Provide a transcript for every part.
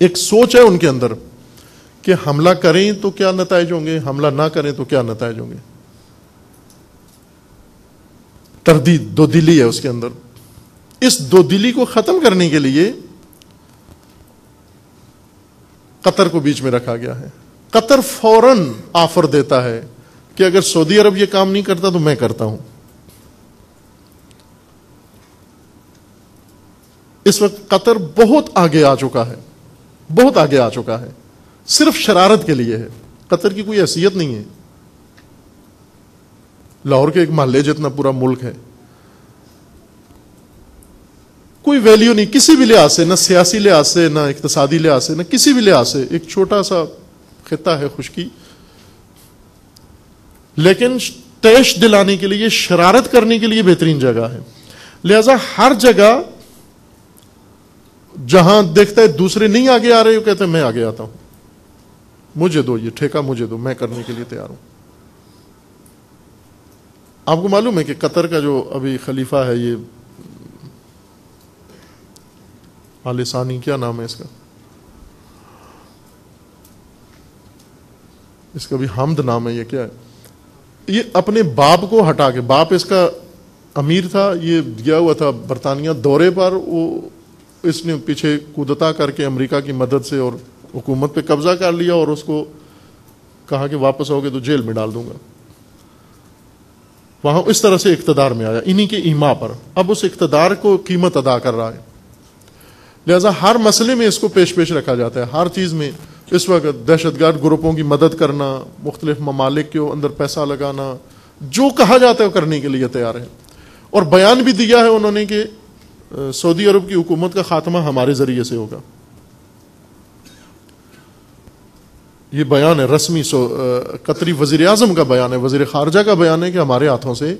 ایک سوچ ہے ان کے اندر کہ حملہ کریں تو کیا نتائج ہوں گے، حملہ نہ کریں تو کیا نتائج ہوں گے. تردید، دو دلی ہے اس کے اندر. اس دو دلی کو ختم کرنے کے لیے قطر کو بیچ میں رکھا گیا ہے. قطر فوراً آفر دیتا ہے کہ اگر سعودی عرب یہ کام نہیں کرتا تو میں کرتا ہوں. اس وقت قطر بہت آگے آ چکا ہے، بہت آگے آ چکا ہے. صرف شرارت کے لیے ہے. قطر کی کوئی حیثیت نہیں ہے. لاہور کے ایک محلے جتنا پورا ملک ہے. کوئی ویلیو نہیں کسی بھی لحاظ سے، نہ سیاسی لحاظ سے، نہ اقتصادی لحاظ سے، نہ کسی بھی لحاظ سے. ایک چھوٹا سا خطہ ہے خشکی، لیکن تیش دلانے کے لیے، شرارت کرنے کے لیے بہترین جگہ ہے. لہذا ہر جگہ جہاں دیکھتا ہے دوسرے نہیں آگے آ رہے، وہ کہتے ہیں میں آگے آتا ہوں، مجھے دو یہ ٹھیکہ، مجھے دو، میں کرنے کے لیے تیار ہوں. آپ کو معلوم ہے کہ قطر کا جو ابھی خلیفہ ہے، یہ آل ثانی، کیا نام ہے اس کا بھی حمد نام ہے، یہ کیا ہے، یہ اپنے باپ کو ہٹا کے، باپ اس کا امیر تھا، یہ گیا ہوا تھا برطانیہ دورے پر، وہ اس نے پیچھے کودتا کر کے امریکہ کی مدد سے اور حکومت پہ قبضہ کر لیا، اور اس کو کہا کہ واپس آؤ گے تو جیل میں ڈال دوں گا. وہاں اس طرح سے اقتدار میں آیا انہی کے ایما پر. اب اس اقتدار کو قیمت ادا کر رہا ہے. لہذا ہر مسئلے میں اس کو پیش رکھا جاتا ہے. ہر چیز میں اس وقت دہشت گرد گروپوں کی مدد کرنا، مختلف ممالک کے اندر پیسہ لگانا، جو کہا جاتا ہے وہ کرنے کے لیے تیار ہے. اور بیان بھی دیا ہے انہوں نے کہ سعودی عرب کی حکومت کا خاتمہ ہمارے ذریعے سے ہوگا. یہ بیان ہے رسمی، قطری وزیر اعظم کا بیان ہے، وزیر خارجہ کا بیان ہے کہ ہمارے ہاتھوں سے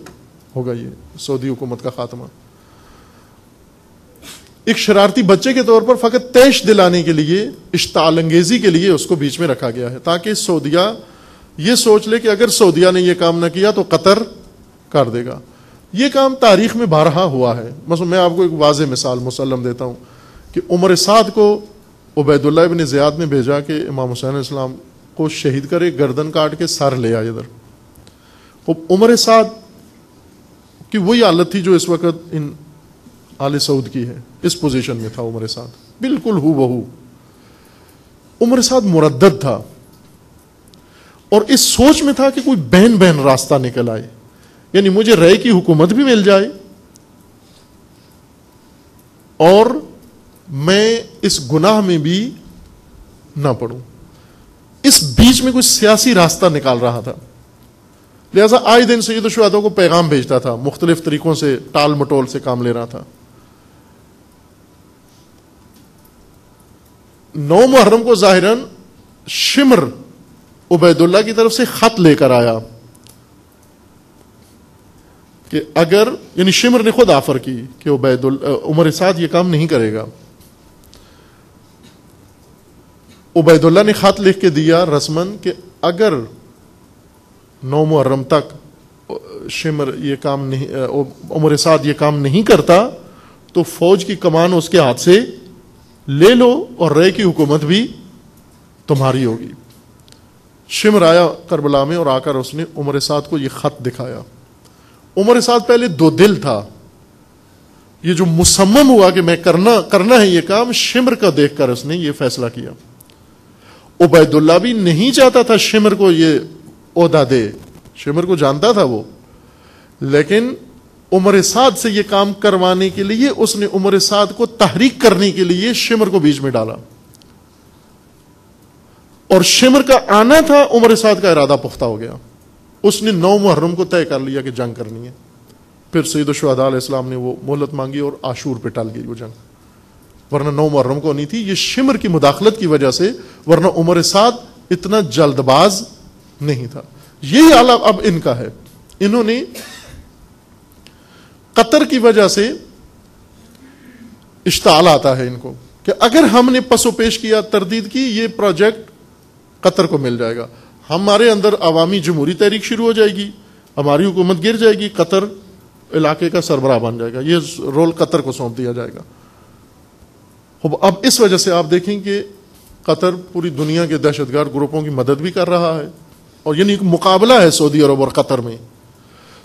ہوگا یہ سعودی حکومت کا خاتمہ. ایک شرارتی بچے کے طور پر فقط تیش دلانے کے لیے، اشتعال انگیزی کے لیے اس کو بیچ میں رکھا گیا ہے، تاکہ سعودیہ یہ سوچ لے کہ اگر سعودیہ نے یہ کام نہ کیا تو قطر کر دے گا. یہ کام تاریخ میں بارہا ہوا ہے. مثلا میں آپ کو ایک واضح مثال مسلم دیتا ہوں کہ عمر سعد کو عبید اللہ ابن زیاد نے بھیجا کہ امام حسین علیہ السلام کو شہید کرے، گردن کاٹ کے سر لے آئے ادھر. عمر سعد کی وہی حالت تھی جو اس وقت ان آل سعود کی ہے. اس پوزیشن میں تھا عمر سعد، بالکل ہو بہو. عمر سعد مردد تھا اور اس سوچ میں تھا کہ کوئی بہن بہن راستہ نکل آئے، یعنی مجھے رائے کی حکومت بھی مل جائے اور میں اس گناہ میں بھی نہ پڑوں. اس بیچ میں کوئی سیاسی راستہ نکال رہا تھا. لہذا آئے دن سید الشہداء کو پیغام بھیجتا تھا، مختلف طریقوں سے ٹال مٹول سے کام لے رہا تھا. 9 محرم کو ظاہراً شمر عبید اللہ کی طرف سے خط لے کر آیا کہ اگر، یعنی شمر نے خود آفر کی کہ عمر سعد یہ کام نہیں کرے گا. عبید اللہ نے خط لکھ کے دیا رسمن کہ اگر 9 محرم تک شمر یہ کام نہیں، عمر سعد یہ کام نہیں کرتا تو فوج کی کمان اس کے ہاتھ سے لے لو اور رے کی حکومت بھی تمہاری ہوگی. شمر آیا کربلا میں اور آ کر اس نے عمر سعد کو یہ خط دکھایا. عمر سعد پہلے دو دل تھا، یہ جو مصمم ہوا کہ میں کرنا ہے یہ کام، شمر کا دیکھ کر اس نے یہ فیصلہ کیا. عبید اللہ بھی نہیں چاہتا تھا شمر کو یہ عہدہ دے، شمر کو جانتا تھا وہ، لیکن عمر سعد سے یہ کام کروانے کے لیے اس نے عمر سعد کو تحریک کرنے کے لیے شمر کو بیچ میں ڈالا. اور شمر کا آنا تھا، عمر سعد کا ارادہ پختہ ہو گیا. اس نے 9 محرم کو طے کر لیا کہ جنگ کرنی ہے. پھر سید الشہداء علیہ السلام نے وہ مہلت مانگی اور عاشور پہ ٹل گئی وہ جنگ، ورنہ 9 محرم کو نہیں تھی. یہ شمر کی مداخلت کی وجہ سے، ورنہ عمر سعد اتنا جلد باز نہیں تھا. یہی حال اب ان کا ہے. انہوں نے قطر کی وجہ سے اشتعال آتا ہے ان کو کہ اگر ہم نے پس و پیش کیا، تردید کی، یہ پروجیکٹ قطر کو مل جائے گا، ہمارے اندر عوامی جمہوری تحریک شروع ہو جائے گی، ہماری حکومت گر جائے گی، قطر علاقے کا سربراہ بن جائے گا، یہ رول قطر کو سونپ دیا جائے گا. اب اس وجہ سے آپ دیکھیں کہ قطر پوری دنیا کے دہشت گرد گروپوں کی مدد بھی کر رہا ہے، اور یعنی ایک مقابلہ ہے سعودی عرب اور قطر میں.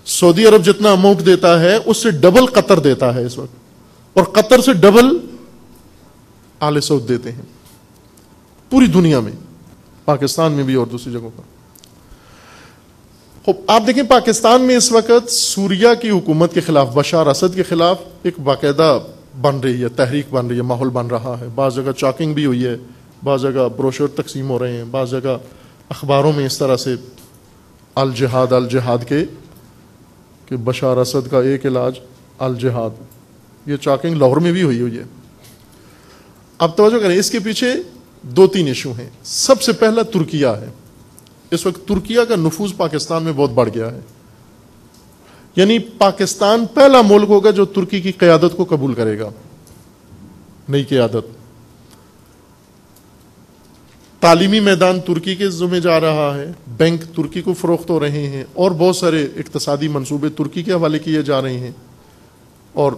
سعودی عرب جتنا اماؤنٹ دیتا ہے اس سے ڈبل قطر دیتا ہے اس وقت، اور قطر سے ڈبل آل سعود دیتے ہیں پوری دنیا میں، پاکستان میں بھی اور دوسری جگہوں پر. آپ دیکھیں پاکستان میں اس وقت سوریہ کی حکومت کے خلاف، بشار اسد کے خلاف ایک باقاعدہ بن رہی ہے، تحریک بن رہی ہے، ماحول بن رہا ہے. بعض جگہ چاکنگ بھی ہوئی ہے، بعض جگہ بروشور تقسیم ہو رہے ہیں، بعض جگہ اخباروں میں اس طرح سے الجہاد الجہاد کے کہ بشار اسد کا ایک علاج الجہاد. یہ چاکنگ لاہور میں بھی ہوئی ہے. اب توجہ کریں، اس کے پیچھے 2-3 ایشو ہیں. سب سے پہلا ترکیہ ہے. اس وقت ترکیہ کا نفوذ پاکستان میں بہت بڑھ گیا ہے، یعنی پاکستان پہلا ملک ہوگا جو ترکی کی قیادت کو قبول کرے گا، نئی قیادت. تعلیمی میدان ترکی کے ذمہ جا رہا ہے، بینک ترکی کو فروخت ہو رہے ہیں، اور بہت سارے اقتصادی منصوبے ترکی کے حوالے کیے جا رہے ہیں، اور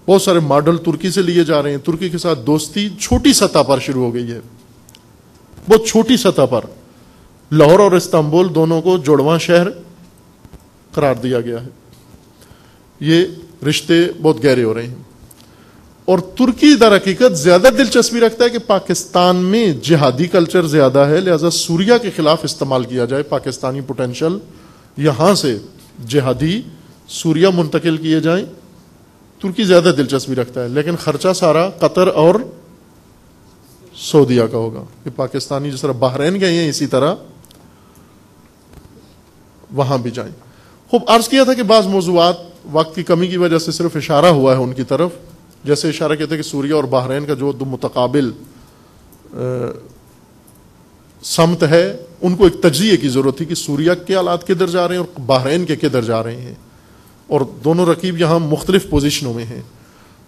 بہت سارے ماڈل ترکی سے لیے جا رہے ہیں. ترکی کے ساتھ دوستی چھوٹی سطح پر شروع ہو گئی ہے، بہت چھوٹی سطح پر. لاہور اور استنبول دونوں کو جوڑواں شہر قرار دیا گیا ہے. یہ رشتے بہت گہرے ہو رہے ہیں. اور ترکی در حقیقت زیادہ دلچسپی رکھتا ہے کہ پاکستان میں جہادی کلچر زیادہ ہے، لہذا سوریہ کے خلاف استعمال کیا جائے، پاکستانی پوٹینشل یہاں سے جہادی سوریہ منتقل کیے جائیں. ترکی زیادہ دلچسپی رکھتا ہے، لیکن خرچہ سارا قطر اور سعودیہ کا ہوگا. کہ پاکستانی جس طرح بحرین گئے ہیں اسی طرح وہاں بھی جائیں. خوب عرض کیا تھا کہ بعض موضوعات وقت کی کمی کی وجہ سے صرف اشارہ ہوا ہے ان کی طرف. جیسے اشارہ کیا تھا کہ سوریہ اور بحرین کا جو دو متقابل سمت ہے، ان کو ایک تجزیے کی ضرورت تھی کہ سوریہ کے حالات کدھر جا رہے ہیں اور بحرین کے کدھر جا رہے ہیں، اور دونوں رقیب یہاں مختلف پوزیشنوں میں ہیں.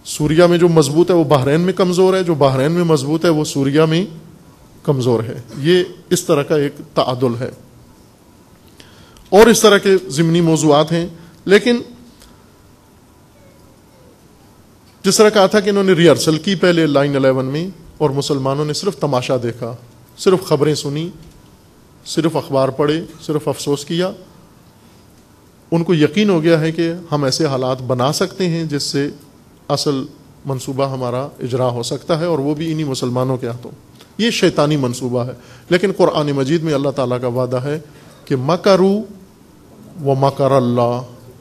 سوریہ میں جو مضبوط ہے وہ بحرین میں کمزور ہے، جو بحرین میں مضبوط ہے وہ سوریہ میں کمزور ہے. یہ اس طرح کا ایک تعادل ہے، اور اس طرح کے ضمنی موضوعات ہیں. لیکن جس طرح کہا تھا کہ انہوں نے ریہرسل کی پہلے 9/11 میں، اور مسلمانوں نے صرف تماشا دیکھا، صرف خبریں سنی، صرف اخبار پڑھے، صرف افسوس کیا. ان کو یقین ہو گیا ہے کہ ہم ایسے حالات بنا سکتے ہیں جس سے اصل منصوبہ ہمارا اجرا ہو سکتا ہے، اور وہ بھی انہی مسلمانوں کے ہاتھوں. یہ شیطانی منصوبہ ہے. لیکن قرآن مجید میں اللہ تعالیٰ کا وعدہ ہے کہ مکروا ومکر اللہ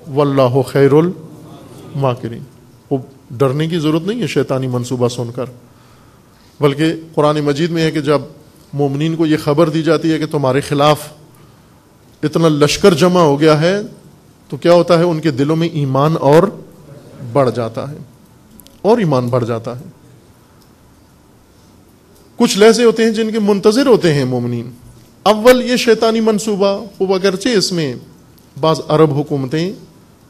واللہ خیر الماکرین. وہ ڈرنے کی ضرورت نہیں ہے شیطانی منصوبہ سن کر، بلکہ قرآن مجید میں ہے کہ جب مومنین کو یہ خبر دی جاتی ہے کہ تمہارے خلاف اتنا لشکر جمع ہو گیا ہے، تو کیا ہوتا ہے؟ ان کے دلوں میں ایمان اور بڑھ جاتا ہے، اور ایمان بڑھ جاتا ہے. کچھ لہجے ہوتے ہیں جن کے منتظر ہوتے ہیں مومنین. اول یہ شیطانی منصوبہ، وہ اگرچہ اس میں بعض عرب حکومتیں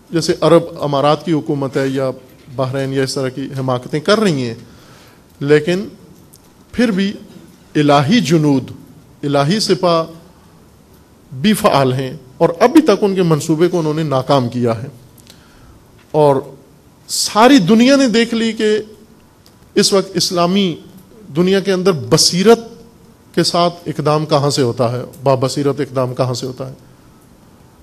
جیسے عرب امارات کی حکومت ہے یا بحرین یا اس طرح کی حماقتیں کر رہی ہیں، لیکن پھر بھی الہی جنود، الہی سپاہ بھی فعال ہیں، اور ابھی تک ان کے منصوبے کو انہوں نے ناکام کیا ہے. اور ساری دنیا نے دیکھ لی کہ اس وقت اسلامی دنیا کے اندر بصیرت کے ساتھ اقدام کہاں سے ہوتا ہے، بابصیرت اقدام کہاں سے ہوتا ہے.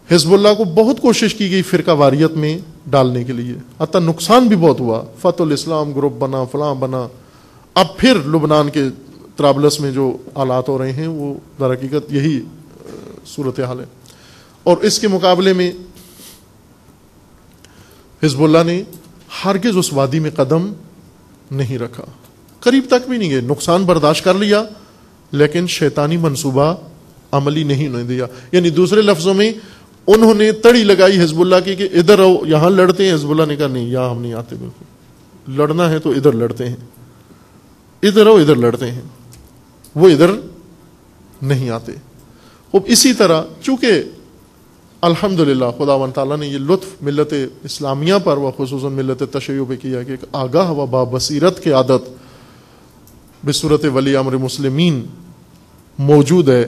حزب اللہ کو بہت کوشش کی گئی فرقہ واریت میں ڈالنے کے لیے، حتیٰ نقصان بھی بہت ہوا. فتح الاسلام گروپ بنا، فلاں بنا. اب پھر لبنان کے طرابلس میں جو حالات ہو رہے ہیں وہ در حقیقت یہی صورتحال ہے. اور اس کے مقابلے میں حزب اللہ نے ہرگز اس وادی میں قدم نہیں رکھا، قریب تک بھی نہیں گئے. نقصان برداشت کر لیا، لیکن شیطانی منصوبہ عملی نہیں ہونے دیا. یعنی دوسرے لفظوں میں انہوں نے تڑی لگائی حزب اللہ کی کہ ادھر آؤ یہاں لڑتے ہیں. حزب اللہ نے کہا نہیں، یہاں ہم نہیں آتے، بالکل لڑنا ہے تو ادھر لڑتے ہیں، ادھر آؤ ادھر لڑتے ہیں. وہ ادھر نہیں آتے. اب اسی طرح چونکہ الحمدللہ خداوند تعالیٰ نے یہ لطف ملت اسلامیہ پر و خصوصاً ملت تشیع پہ کیا کہ ایک آگاہ و بابصیرت کی عادت بصورت ولی امر مسلمین موجود ہے.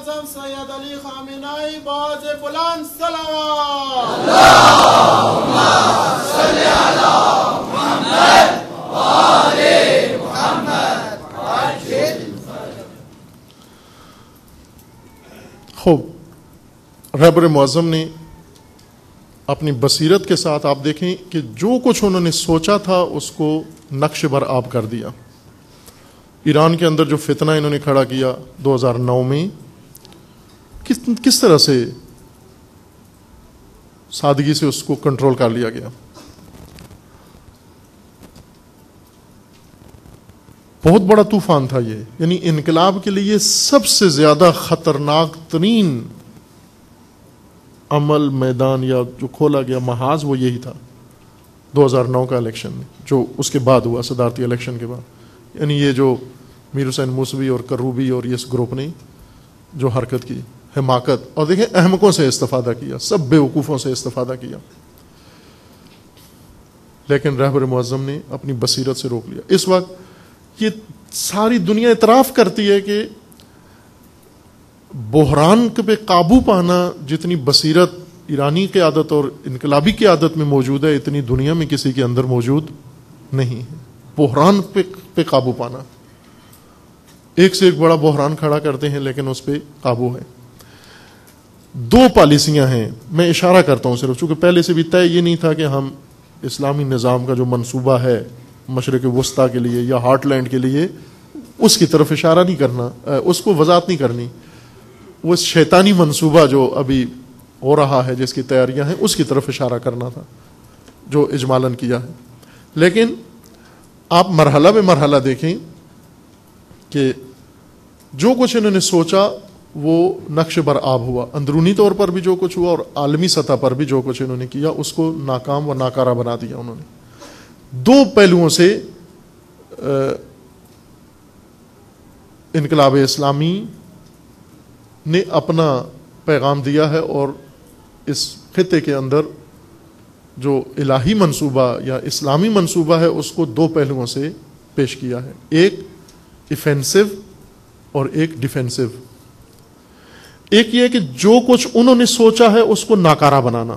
اعظم سید علی خامنہئی باز بلند صلوات. اللہم صلی علی محمد وآل محمد عجل. خوب رہبر معظم نے اپنی بصیرت کے ساتھ آپ دیکھیں کہ جو کچھ انہوں نے سوچا تھا اس کو نقش بر آب کر دیا. ایران کے اندر جو فتنہ انہوں نے کھڑا کیا 2009 میں کس طرح سے سادگی سے اس کو کنٹرول کر لیا گیا. بہت بڑا طوفان تھا یہ, یعنی انقلاب کے لیے سب سے زیادہ خطرناک ترین عمل میدان یا جو کھولا گیا محاذ وہ یہی تھا 2009 کا الیکشن میں, جو اس کے بعد ہوا صدارتی الیکشن کے بعد. یعنی یہ جو میر حسین موسوی اور کروبی اور اس گروپ نے جو حرکت کی, حماقت, اور دیکھیں احمقوں سے استفادہ کیا, سب بیوقوفوں سے استفادہ کیا, لیکن رہبر معظم نے اپنی بصیرت سے روک لیا. اس وقت یہ ساری دنیا اعتراف کرتی ہے کہ بحران پہ قابو پانا جتنی بصیرت ایرانی قیادت اور انقلابی قیادت میں موجود ہے اتنی دنیا میں کسی کے اندر موجود نہیں ہے. بحران پہ قابو پانا, ایک سے ایک بڑا بحران کھڑا کرتے ہیں لیکن اس پہ قابو ہے. دو پالیسیاں ہیں, میں اشارہ کرتا ہوں صرف, چونکہ پہلے سے بھی طے یہ نہیں تھا کہ ہم اسلامی نظام کا جو منصوبہ ہے مشرق وسطیٰ کے لیے یا ہارٹ لینڈ کے لیے اس کی طرف اشارہ نہیں کرنا, اس کو وضاحت نہیں کرنی. وہ شیطانی منصوبہ جو ابھی ہو رہا ہے جس کی تیاریاں ہیں اس کی طرف اشارہ کرنا تھا جو اجمالاً کیا ہے. لیکن آپ مرحلہ بے مرحلہ دیکھیں کہ جو کچھ انہوں نے سوچا وہ نقش بر آب ہوا. اندرونی طور پر بھی جو کچھ ہوا اور عالمی سطح پر بھی جو کچھ انہوں نے کیا اس کو ناکام و ناکارہ بنا دیا. انہوں نے دو پہلوؤں سے انقلاب اسلامی نے اپنا پیغام دیا ہے اور اس خطے کے اندر جو الہی منصوبہ یا اسلامی منصوبہ ہے اس کو دو پہلوؤں سے پیش کیا ہے, ایک ایفینسو اور ایک ڈیفینسو. ایک یہ کہ جو کچھ انہوں نے سوچا ہے اس کو ناکارہ بنانا,